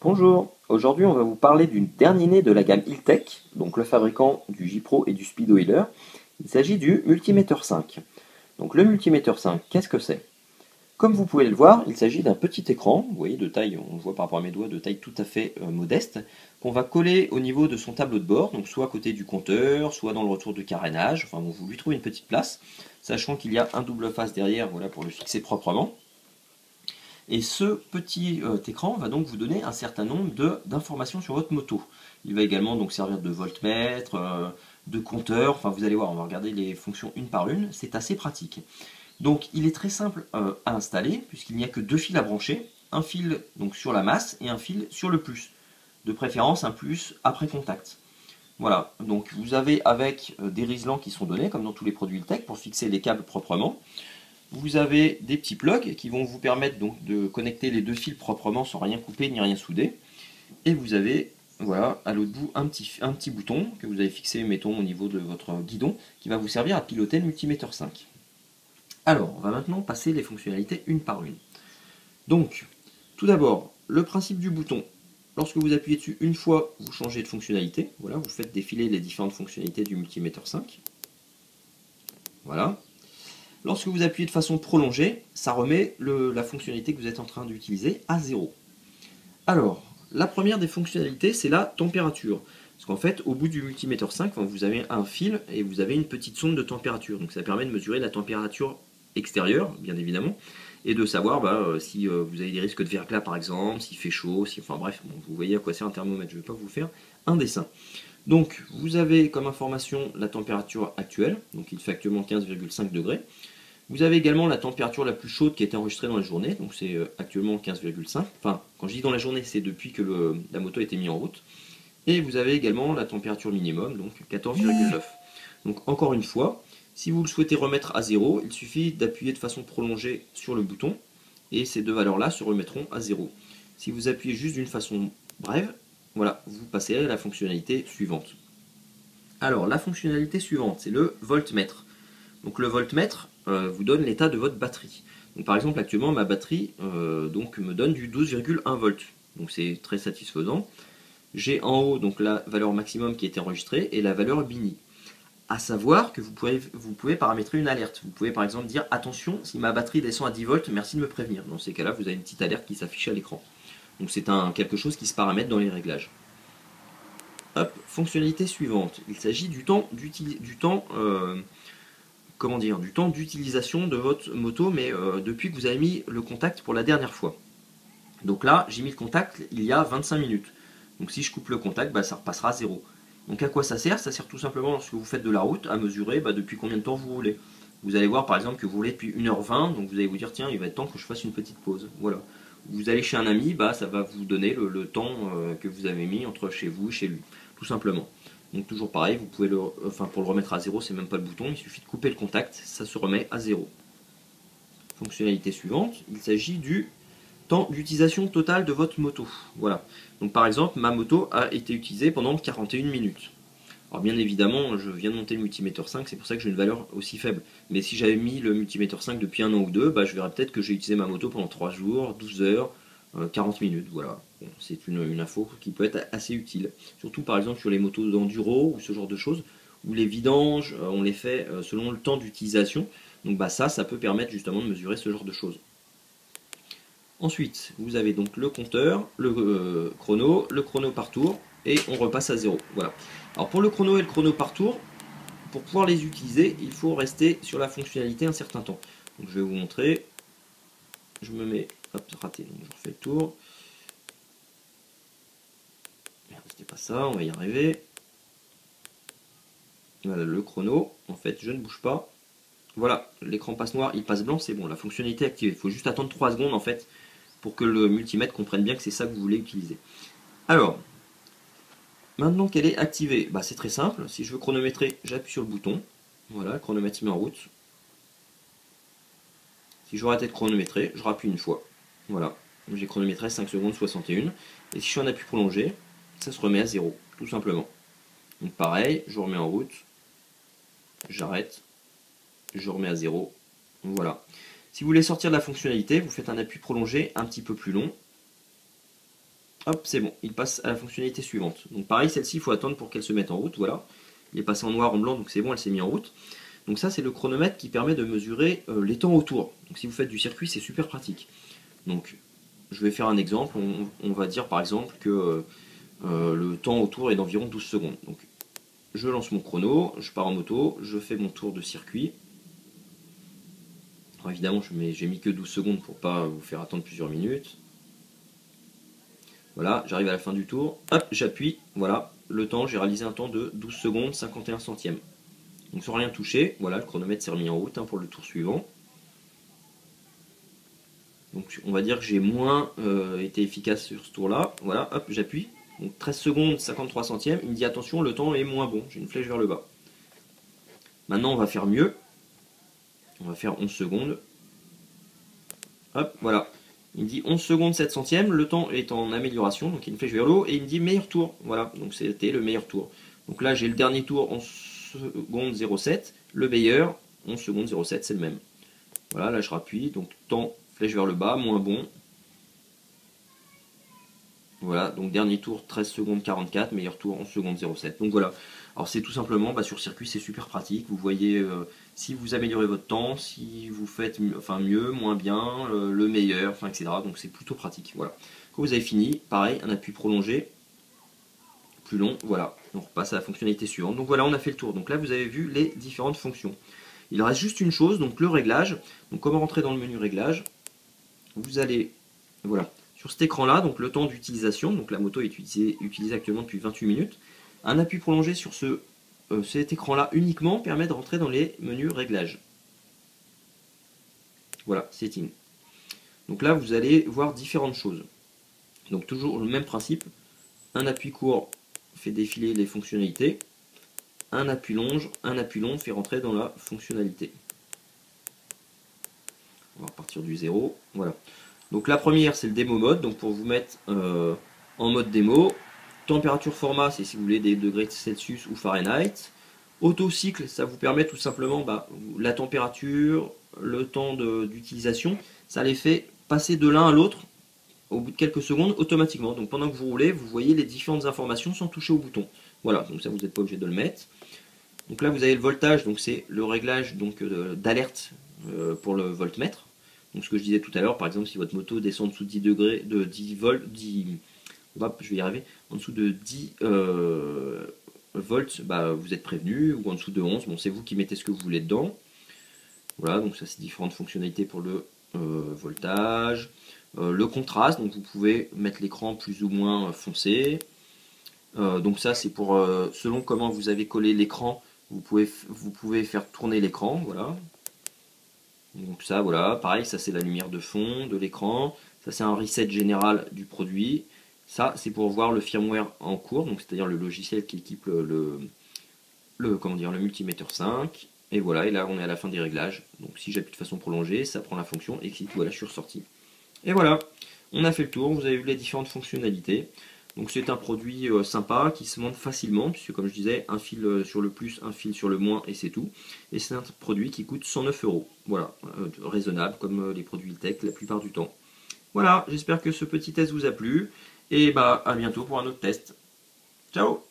Bonjour, aujourd'hui on va vous parler du dernier né de la gamme Iltech, donc le fabricant du J-Pro et du Speed Oiler. Il s'agit du Multimeter 5. Donc le Multimeter 5, qu'est-ce que c'est? Comme vous pouvez le voir, il s'agit d'un petit écran, vous voyez de taille, on le voit par rapport à mes doigts, de taille tout à fait modeste, qu'on va coller au niveau de son tableau de bord, donc soit à côté du compteur, soit dans le retour de carénage, enfin bon, vous lui trouvez une petite place, sachant qu'il y a un double face derrière, voilà, pour le fixer proprement. Et ce petit écran va donc vous donner un certain nombre d'informations sur votre moto. Il va également donc servir de voltmètre, de compteur, enfin vous allez voir, on va regarder les fonctions une par une, c'est assez pratique. Donc il est très simple à installer, puisqu'il n'y a que deux fils à brancher, un fil donc sur la masse et un fil sur le plus. De préférence un plus après contact. Voilà, donc vous avez avec des riselants qui sont donnés, comme dans tous les produits Iltech, pour fixer les câbles proprement. Vous avez des petits plugs qui vont vous permettre donc de connecter les deux fils proprement sans rien couper ni rien souder. Et vous avez, voilà, à l'autre bout un petit bouton que vous avez fixé, mettons, au niveau de votre guidon, qui va vous servir à piloter le Multimeter 5. Alors, on va maintenant passer les fonctionnalités une par une. Donc, tout d'abord, le principe du bouton. Lorsque vous appuyez dessus une fois, vous changez de fonctionnalité. Voilà, vous faites défiler les différentes fonctionnalités du Multimeter 5. Voilà. Lorsque vous appuyez de façon prolongée, ça remet la fonctionnalité que vous êtes en train d'utiliser à 0. Alors, la première des fonctionnalités, c'est la température. Parce qu'en fait, au bout du Multimeter 5, vous avez un fil et vous avez une petite sonde de température. Donc ça permet de mesurer la température extérieure, bien évidemment, et de savoir si vous avez des risques de verglas par exemple, s'il fait chaud, enfin bref, bon, vous voyez à quoi sert un thermomètre, je ne vais pas vous faire un dessin. Donc vous avez comme information la température actuelle, donc il fait actuellement 15,5 degrés. Vous avez également la température la plus chaude qui a été enregistrée dans la journée, donc c'est actuellement 15,5. Enfin, quand je dis dans la journée, c'est depuis que la moto a été mise en route. Et vous avez également la température minimum, donc 14,9. Donc encore une fois, si vous le souhaitez remettre à 0, il suffit d'appuyer de façon prolongée sur le bouton, et ces deux valeurs-là se remettront à 0. Si vous appuyez juste d'une façon brève, voilà, vous passez à la fonctionnalité suivante. Alors, la fonctionnalité suivante, c'est le voltmètre. Donc le voltmètre vous donne l'état de votre batterie. Donc, par exemple, actuellement, ma batterie me donne du 12,1 volts. Donc c'est très satisfaisant. J'ai en haut donc la valeur maximum qui a été enregistrée et la valeur Bini. À savoir que vous pouvez paramétrer une alerte. Vous pouvez par exemple dire attention, si ma batterie descend à 10 volts, merci de me prévenir. Dans ces cas-là, vous avez une petite alerte qui s'affiche à l'écran. Donc c'est quelque chose qui se paramètre dans les réglages. Hop, fonctionnalité suivante. Il s'agit du temps d'utilisation de votre moto, mais depuis que vous avez mis le contact pour la dernière fois. Donc là, j'ai mis le contact il y a 25 minutes. Donc si je coupe le contact, ça repassera à 0. Donc à quoi ça sert? Ça sert tout simplement lorsque vous faites de la route à mesurer depuis combien de temps vous roulez. Vous allez voir par exemple que vous roulez depuis 1h20, donc vous allez vous dire tiens, il va être temps que je fasse une petite pause. Voilà. Vous allez chez un ami, ça va vous donner le temps que vous avez mis entre chez vous et chez lui, tout simplement. Donc toujours pareil, vous pouvez pour le remettre à 0, c'est même pas le bouton, il suffit de couper le contact, ça se remet à 0. Fonctionnalité suivante, il s'agit du temps d'utilisation totale de votre moto. Voilà. Donc par exemple, ma moto a été utilisée pendant 41 minutes. Alors bien évidemment, je viens de monter le Multimeter 5, c'est pour ça que j'ai une valeur aussi faible. Mais si j'avais mis le Multimeter 5 depuis un an ou deux, je verrais peut-être que j'ai utilisé ma moto pendant 3 jours, 12 heures, 40 minutes. Voilà. Bon, c'est une info qui peut être assez utile. Surtout par exemple sur les motos d'enduro ou ce genre de choses, où les vidanges, on les fait selon le temps d'utilisation. Donc ça peut permettre justement de mesurer ce genre de choses. Ensuite, vous avez donc le compteur, le chrono par tour, et on repasse à 0. Voilà. Alors pour le chrono et le chrono par tour, pour pouvoir les utiliser, il faut rester sur la fonctionnalité un certain temps. Donc je vais vous montrer. Je me mets, hop, raté, donc je refais le tour. Merde, c'était pas ça, on va y arriver. Voilà le chrono, en fait je ne bouge pas. Voilà, l'écran passe noir, il passe blanc, c'est bon, la fonctionnalité est activée. Il faut juste attendre 3 secondes en fait pour que le multimètre comprenne bien que c'est ça que vous voulez utiliser. Alors, maintenant qu'elle est activée, c'est très simple. Si je veux chronométrer, j'appuie sur le bouton. Voilà, le chronomètre se met en route. Si je veux arrêter de chronométrer, je rappuie une fois. Voilà, j'ai chronométré 5 secondes 61. Et si je fais un appui prolongé, ça se remet à 0, tout simplement. Donc pareil, je remets en route, j'arrête, je remets à 0. Voilà. Si vous voulez sortir de la fonctionnalité, vous faites un appui prolongé un petit peu plus long. Hop, c'est bon, il passe à la fonctionnalité suivante. Donc pareil, celle-ci, il faut attendre pour qu'elle se mette en route, voilà. Il est passé en noir, en blanc, donc c'est bon, elle s'est mise en route. Donc ça, c'est le chronomètre qui permet de mesurer les temps autour. Donc si vous faites du circuit, c'est super pratique. Donc, je vais faire un exemple. On va dire par exemple que le temps autour est d'environ 12 secondes. Donc, je lance mon chrono, je pars en moto, je fais mon tour de circuit. Alors évidemment, j'ai mis que 12 secondes pour pas vous faire attendre plusieurs minutes. Voilà, j'arrive à la fin du tour. Hop, j'appuie. Voilà, le temps, j'ai réalisé un temps de 12 secondes 51 centièmes. Donc sans rien toucher, voilà, le chronomètre s'est remis en route pour le tour suivant. Donc on va dire que j'ai moins été efficace sur ce tour-là. Voilà, hop, j'appuie. Donc 13 secondes 53 centièmes. Il me dit attention, le temps est moins bon. J'ai une flèche vers le bas. Maintenant, on va faire mieux. On va faire 11 secondes. Hop, voilà. Il me dit 11 secondes 7 centièmes. Le temps est en amélioration. Donc il y a une flèche vers le haut. Et il me dit meilleur tour. Voilà, donc c'était le meilleur tour. Donc là, j'ai le dernier tour 11 secondes 07. Le meilleur, 11 secondes 07, c'est le même. Voilà, là je rappuie. Donc temps, flèche vers le bas, moins bon. Voilà, donc dernier tour 13 secondes 44, meilleur tour 11 secondes 07. Donc voilà, alors c'est tout simplement, sur circuit c'est super pratique, vous voyez si vous améliorez votre temps, si vous faites mieux, moins bien, le meilleur, etc. Donc c'est plutôt pratique, voilà. Quand vous avez fini, pareil, un appui prolongé, plus long, voilà, on repasse à la fonctionnalité suivante. Donc voilà, on a fait le tour, donc là vous avez vu les différentes fonctions. Il reste juste une chose, donc le réglage. Donc comment rentrer dans le menu réglage, vous allez, voilà, sur cet écran-là, donc le temps d'utilisation, donc la moto est utilisée actuellement depuis 28 minutes. Un appui prolongé sur cet écran-là uniquement permet de rentrer dans les menus réglages. Voilà, setting. Donc là, vous allez voir différentes choses. Donc toujours le même principe. Un appui court fait défiler les fonctionnalités. Un appui long fait rentrer dans la fonctionnalité. On va repartir du 0. Voilà. Donc la première, c'est le démo mode, donc pour vous mettre en mode démo. Température format, c'est si vous voulez des degrés Celsius ou Fahrenheit. Autocycle, ça vous permet tout simplement la température, le temps d'utilisation, ça les fait passer de l'un à l'autre au bout de quelques secondes automatiquement. Donc pendant que vous roulez, vous voyez les différentes informations sans toucher au bouton. Voilà, donc ça vous n'êtes pas obligé de le mettre. Donc là vous avez le voltage, donc c'est le réglage d'alerte pour le voltmètre. Donc ce que je disais tout à l'heure, par exemple, si votre moto descend en dessous de 10 degrés, de 10 volts, je vais y arriver, en dessous de 10 volts, vous êtes prévenu, ou en dessous de 11, bon, c'est vous qui mettez ce que vous voulez dedans. Voilà, donc ça c'est différentes fonctionnalités pour le voltage. Le contraste, donc vous pouvez mettre l'écran plus ou moins foncé. Donc ça c'est pour, selon comment vous avez collé l'écran, vous pouvez faire tourner l'écran, voilà. Donc ça, voilà, pareil, ça c'est la lumière de fond de l'écran. Ça c'est un reset général du produit. Ça c'est pour voir le firmware en cours, donc c'est-à-dire le logiciel qui équipe le multiméteur 5. Et voilà, et là on est à la fin des réglages. Donc si j'appuie de façon prolongée, ça prend la fonction exit, voilà, je suis ressorti. Et voilà, on a fait le tour, vous avez vu les différentes fonctionnalités. Donc c'est un produit sympa qui se monte facilement, puisque comme je disais, un fil sur le plus, un fil sur le moins, et c'est tout. Et c'est un produit qui coûte 109 €. Voilà, raisonnable comme les produits tech la plupart du temps. Voilà, j'espère que ce petit test vous a plu. Et à bientôt pour un autre test. Ciao!